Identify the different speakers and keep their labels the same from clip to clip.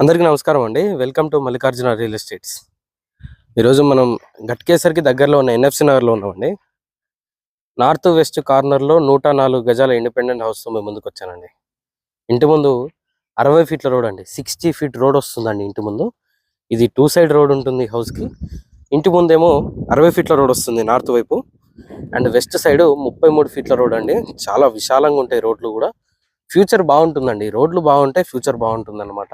Speaker 1: అందరికీ నమస్కారం అండి. Welcome to Mallikarjuna real estates. ఈరోజు మనం ఘట్కేసర్కి దగ్గరలో ఉన్న ఎన్ఎఫ్సి నగర్లో ఉన్నామండి. నార్త్ వెస్ట్ కార్నర్లో 104 గజాల ఇండిపెండెంట్ హౌస్తో మేము ముందుకు వచ్చానండి. ఇంటి ముందు 60 ఫీట్ల రోడ్ అండి, 60 ఫీట్ రోడ్ వస్తుందండి ఇంటి ముందు. ఇది 2 సైడ్ రోడ్ ఉంటుంది హౌస్కి. ఇంటి ముందేమో 60 ఫీట్ల రోడ్ వస్తుంది నార్త్ వైపు, అండ్ వెస్ట్ సైడ్ 33 ఫీట్ల రోడ్ అండి. చాలా విశాలంగా ఉంటాయి రోడ్లు కూడా. ఫ్యూచర్ బాగుంటుందండి, రోడ్లు బాగుంటే ఫ్యూచర్ బాగుంటుంది అనమాట.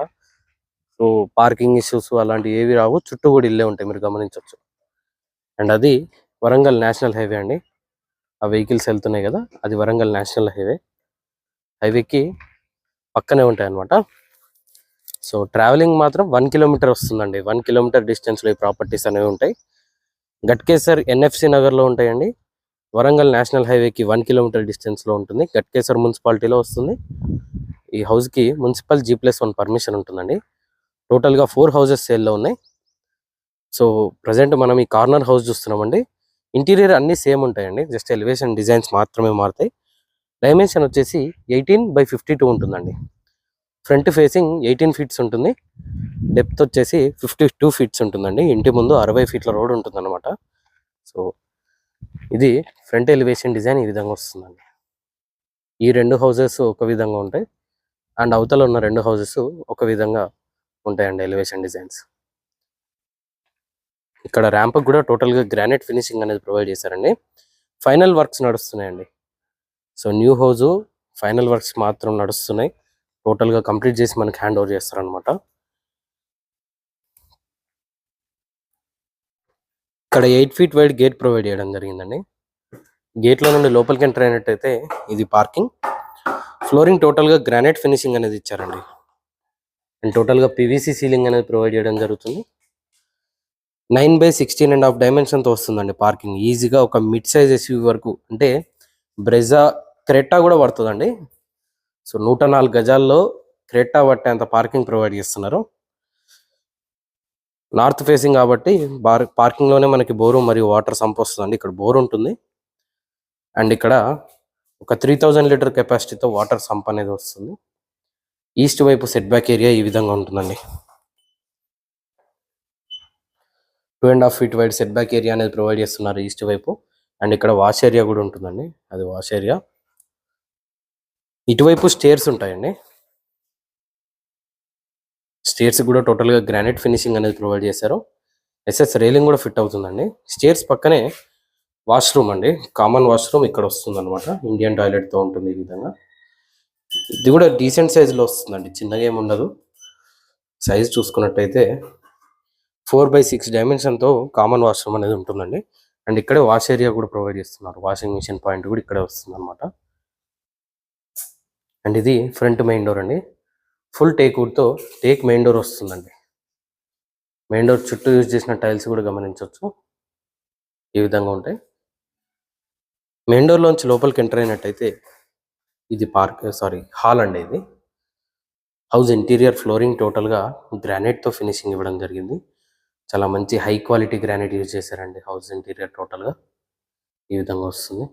Speaker 1: సో పార్కింగ్ ఇష్యూస్ అలాంటివి ఏవి రావు, చుట్టూ కూడా ఇల్లే ఉంటాయి, మీరు గమనించవచ్చు. అండ్ అది వరంగల్ నేషనల్ హైవే అండి. ఆ వెహికల్స్ వెళ్తున్నాయి కదా, అది వరంగల్ నేషనల్ హైవే. హైవేకి పక్కనే ఉంటాయి అన్నమాట. సో ట్రావెలింగ్ మాత్రం 1 కిలోమీటర్ వస్తుందండి. 1 కిలోమీటర్ డిస్టెన్స్లో ఈ ప్రాపర్టీస్ అనేవి ఉంటాయి. ఘట్కేసర్ ఎన్ఎఫ్సి నగర్లో ఉంటాయండి. వరంగల్ నేషనల్ హైవేకి 1 కిలోమీటర్ డిస్టెన్స్లో ఉంటుంది. ఘట్కేసర్ మున్సిపాలిటీలో వస్తుంది. ఈ హౌస్కి మున్సిపల్ G+1 పర్మిషన్ ఉంటుందండి. టోటల్గా 4 హౌసెస్ సేల్లో ఉన్నాయి. సో ప్రజెంట్ మనం ఈ కార్నర్ హౌస్ చూస్తున్నామండి. ఇంటీరియర్ అన్నీ సేమ్ ఉంటాయండి, జస్ట్ ఎలివేషన్ డిజైన్స్ మాత్రమే మారుతాయి. డైమెన్షన్ వచ్చేసి 18/52 ఉంటుందండి. ఫ్రంట్ ఫేసింగ్ 18 ఫీట్స్ ఉంటుంది. డెప్త్ వచ్చేసి 52 ఫీట్స్ ఉంటుందండి. ఇంటి ముందు 60 ఫీట్ల రోడ్ ఉంటుందన్నమాట. సో ఇది ఫ్రంట్ ఎలివేషన్ డిజైన్ ఈ విధంగా వస్తుందండి. ఈ 2 హౌసెస్ ఒక విధంగా ఉంటాయి, అండ్ అవతల ఉన్న 2 హౌసెస్ ఒక విధంగా ఉంటాయండి ఎలివేషన్ డిజైన్స్. ఇక్కడ ర్యాంప్ కూడా టోటల్గా గ్రానైట్ ఫినిషింగ్ అనేది ప్రొవైడ్ చేశారండి. ఫైనల్ వర్క్స్ నడుస్తున్నాయండి. So new house final works మాత్రం నడుస్తున్నాయి. టోటల్గా కంప్లీట్ చేసి మనకి హ్యాండ్ ఓవర్ చేస్తారనమాట. ఇక్కడ 8 ఫీట్ వైడ్ గేట్ ప్రొవైడ్ చేయడం జరిగిందండి. గేట్లో నుండి లోపలికి ఎంటర్ అయినట్టయితే ఇది పార్కింగ్. ఫ్లోరింగ్ టోటల్గా గ్రానైట్ ఫినిషింగ్ అనేది ఇచ్చారండి. అండ్ టోటల్గా పీవీసీ సీలింగ్ అనేది ప్రొవైడ్ చేయడం జరుగుతుంది. 9/16.5 డైమెన్షన్తో వస్తుందండి పార్కింగ్. ఈజీగా ఒక మిడ్ సైజ్ ఎస్యూవీ వరకు, అంటే బ్రెజా క్రెటా కూడా పడుతుందండి. సో 104 గజాల్లో క్రెటా పట్టేంత పార్కింగ్ ప్రొవైడ్ చేస్తున్నారు. నార్త్ ఫేసింగ్ కాబట్టి పార్కింగ్లోనే మనకి బోరు మరియు వాటర్ సంప్ వస్తుందండి. ఇక్కడ బోర్ ఉంటుంది, అండ్ ఇక్కడ ఒక 3000 లీటర్ కెపాసిటీతో వాటర్ సంప్ అనేది వస్తుంది. ఈస్ట్ వైపు సెట్ బ్యాక్ ఏరియా ఈ విధంగా ఉంటుందండి. 2.5 feet wide set back area అనేది ప్రొవైడ్ చేస్తున్నారు ఈస్ట్ వైపు. అండ్ ఇక్కడ వాష్ ఏరియా కూడా ఉంటుందండి, అది వాష్ ఏరియా. ఇటువైపు స్టేర్స్ ఉంటాయండి. స్టేర్స్ కూడా టోటల్గా గ్రానైట్ ఫినిషింగ్ అనేది ప్రొవైడ్ చేశారు. ఎస్ఎస్ రైలింగ్ కూడా ఫిట్ అవుతుందండి. స్టేర్స్ పక్కనే వాష్రూమ్ అండి, కామన్ వాష్రూమ్ ఇక్కడ వస్తుంది అనమాట. ఇండియన్ టాయిలెట్తో ఉంటుంది ఈ విధంగా. ఇది కూడా డీసెంట్ సైజులో వస్తుందండి, చిన్నగా ఏమి ఉండదు. సైజ్ చూసుకున్నట్టయితే 4/6 డైమెన్షన్తో కామన్ వాష్రూమ్ అనేది ఉంటుందండి. అండ్ ఇక్కడే వాష్ ఏరియా కూడా ప్రొవైడ్ చేస్తున్నారు. వాషింగ్ మిషన్ పాయింట్ కూడా ఇక్కడే వస్తుంది అనమాట. అండ్ ఇది ఫ్రంట్ మెయిన్ డోర్ అండి. ఫుల్ టేక్ వుడ్తో టేక్ మెయిన్ డోర్ వస్తుందండి. మెయిన్ డోర్ చుట్టూ యూజ్ చేసిన టైల్స్ కూడా గమనించవచ్చు, ఈ విధంగా ఉంటాయి. మెయిన్ డోర్లోంచి లోపలికి ఎంటర్ అయినట్టయితే ఇది హాల్ అండి. ఇది హౌస్ ఇంటీరియర్ ఫ్లోరింగ్ టోటల్గా గ్రానైట్తో ఫినిషింగ్ ఇవ్వడం జరిగింది. చాలా మంచి హై క్వాలిటీ గ్రానైట్ యూజ్ చేశారండి. హౌస్ ఇంటీరియర్ టోటల్గా ఈ విధంగా వస్తుంది.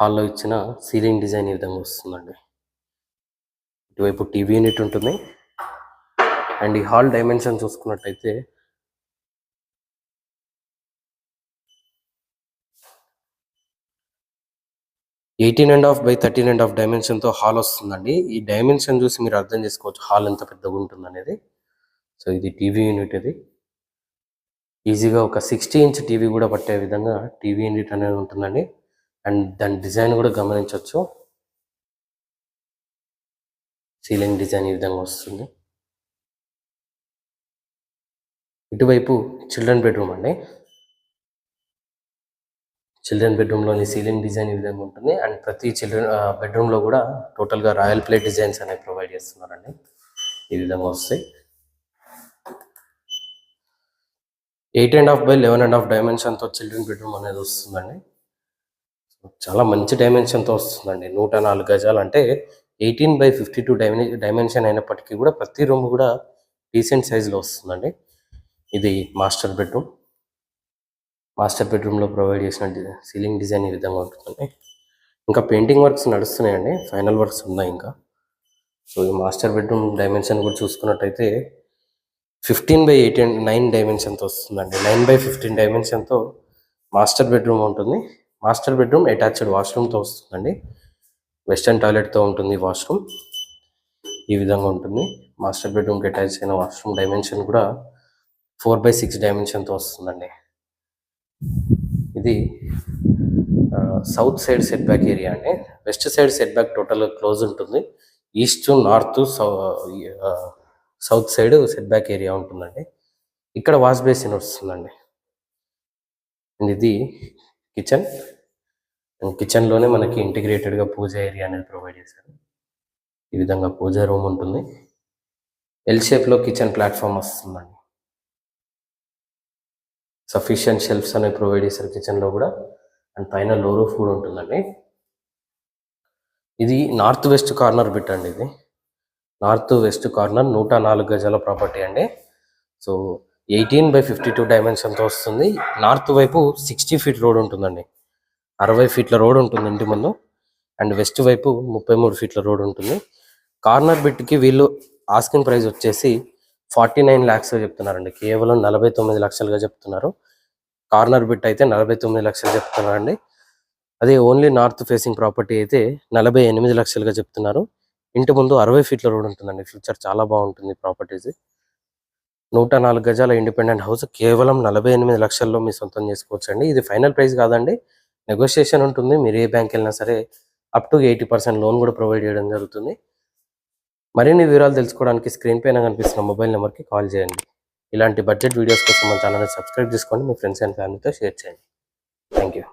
Speaker 1: హాల్లో ఇచ్చిన సీలింగ్ డిజైన్ ఈ విధంగా వస్తుందండి. ఇటువైపు టీవీ యూనిట్ ఉంటుంది. అండ్ ఈ హాల్ డైమెన్షన్ చూసుకున్నట్టయితే 18.5/13.5 డైమెన్షన్తో హాల్ వస్తుందండి. ఈ డైమెన్షన్ చూసి మీరు అర్థం చేసుకోవచ్చు హాల్ ఎంత పెద్దగా ఉంటుంది అనేది. సో ఇది టీవీ యూనిట్. ఇది ఈజీగా ఒక 60 ఇంచ్ టీవీ కూడా పట్టే విధంగా టీవీ యూనిట్ అనేది ఉంటుందండి. అండ్ దాని డిజైన్ కూడా గమనించవచ్చు. సీలింగ్ డిజైన్ ఈ విధంగా వస్తుంది. ఇటువైపు చిల్డ్రన్ బెడ్రూమ్ అండి. చిల్డ్రన్ బెడ్రూమ్లోని సీలింగ్ డిజైన్ ఈ విధంగా ఉంటుంది. అండ్ ప్రతి బెడ్రూమ్లో కూడా టోటల్గా రాయల్ ప్లేట్ డిజైన్స్ అనేవి ప్రొవైడ్ చేస్తున్నారండి. ఈ విధంగా వస్తాయి. 8.5/11.5 డైమెన్షన్తో చిల్డ్రన్ బెడ్రూమ్ అనేది వస్తుందండి. చాలా మంచి డైమెన్షన్తో వస్తుందండి. 104 గజాలు అంటే 18/52 డైమెన్షన్ అయినప్పటికీ కూడా ప్రతి రూమ్ కూడా డీసెంట్ సైజులో వస్తుందండి. ఇది మాస్టర్ బెడ్రూమ్. మాస్టర్ బెడ్రూమ్లో ప్రొవైడ్ చేసిన సీలింగ్ డిజైన్ ఈ విధంగా ఉంటుందండి. ఇంకా పెయింటింగ్ వర్క్స్ నడుస్తున్నాయండి, ఫైనల్ వర్క్స్ ఉన్నాయి ఇంకా. సో ఈ మాస్టర్ బెడ్రూమ్ డైమెన్షన్ కూడా చూసుకున్నట్టయితే 15/18 9 డైమెన్షన్తో వస్తుందండి. 9/15 డైమెన్షన్తో మాస్టర్ బెడ్రూమ్ ఉంటుంది. మాస్టర్ బెడ్రూమ్ అటాచ్డ్ వాష్రూమ్తో వస్తుందండి. వెస్టర్న్ టాయిలెట్తో ఉంటుంది వాష్రూమ్. ఈ విధంగా ఉంటుంది. మాస్టర్ బెడ్రూమ్కి అటాచ్ అయిన వాష్రూమ్ డైమెన్షన్ కూడా 4/6 డైమెన్షన్తో వస్తుందండి. ఇది south side set back area అండి. వెస్ట్ సైడ్ సెట్ బ్యాక్ టోటల్గా క్లోజ్ ఉంటుంది. East north south side set back area ఉంటుందండి. ఇక్కడ వాష్ బేసిన్ వస్తుందండి. ఇది కిచెన్. కిచెన్లోనే మనకి ఇంటిగ్రేటెడ్గా పూజ ఏరియా అనేది ప్రొవైడ్ చేశారు. ఈ విధంగా పూజ రూమ్ ఉంటుంది. ఎల్ షేప్లో కిచెన్ ప్లాట్ఫామ్ వస్తుందండి. సఫిషియంట్ షెల్ఫ్స్ అనేవి ప్రొవైడ్ చేశారు కిచెన్లో కూడా. అండ్ పైన లో రూఫ్ కూడా ఉంటుందండి. ఇది నార్త్ వెస్ట్ కార్నర్ బిట్ అండి. ఇది నార్త్ వెస్ట్ కార్నర్ 104 గజాల ప్రాపర్టీ అండి. సో 18/52 డైమెన్షన్తో వస్తుంది. నార్త్ వైపు 60 ఫీట్ రోడ్ ఉంటుందండి. 60 ఫీట్ల రోడ్ ఉంటుంది ఇంటి ముందు. అండ్ వెస్ట్ వైపు 33 ఫీట్ల రోడ్ ఉంటుంది. కార్నర్ బిట్కి వీళ్ళు ఆస్కింగ్ ప్రైస్ వచ్చేసి 49 lakhs చెప్తున్నారండి. కేవలం 49 లక్షలుగా చెప్తున్నారు. కార్నర్ బిట్ అయితే 49 లక్షలు చెప్తున్నారండి. అదే ఓన్లీ నార్త్ ఫేసింగ్ ప్రాపర్టీ అయితే 48 లక్షలుగా చెప్తున్నారు. ఇంటి ముందు 60 ఫీట్ల రోడ్ ఉంటుందండి. ఫ్యూచర్ చాలా బాగుంటుంది ప్రాపర్టీస్. 104 గజాల ఇండిపెండెంట్ హౌస్ కేవలం 48 లక్షల్లో మీ సొంతం చేసుకోవచ్చండి. ఇది ఫైనల్ ప్రైస్ కాదండి, నెగోషియేషన్ ఉంటుంది. మీరు ఏ బ్యాంక్ వెళ్ళినా సరే అప్ టు 80% లోన్ కూడా ప్రొవైడ్ చేయడం జరుగుతుంది. మరిన్ని వివరాలు తెలుసుకోవడానికి స్క్రీన్ పైన కనిపిస్తున్న మొబైల్ నెంబర్కి కాల్ చేయండి. ఇలాంటి బడ్జెట్ వీడియోస్ కోసం మన ఛానల్ని సబ్స్క్రైబ్ చేసుకోండి. మీ ఫ్రెండ్స్ అండ్ ఫ్యామిలీతో షేర్ చేయండి. Thank you.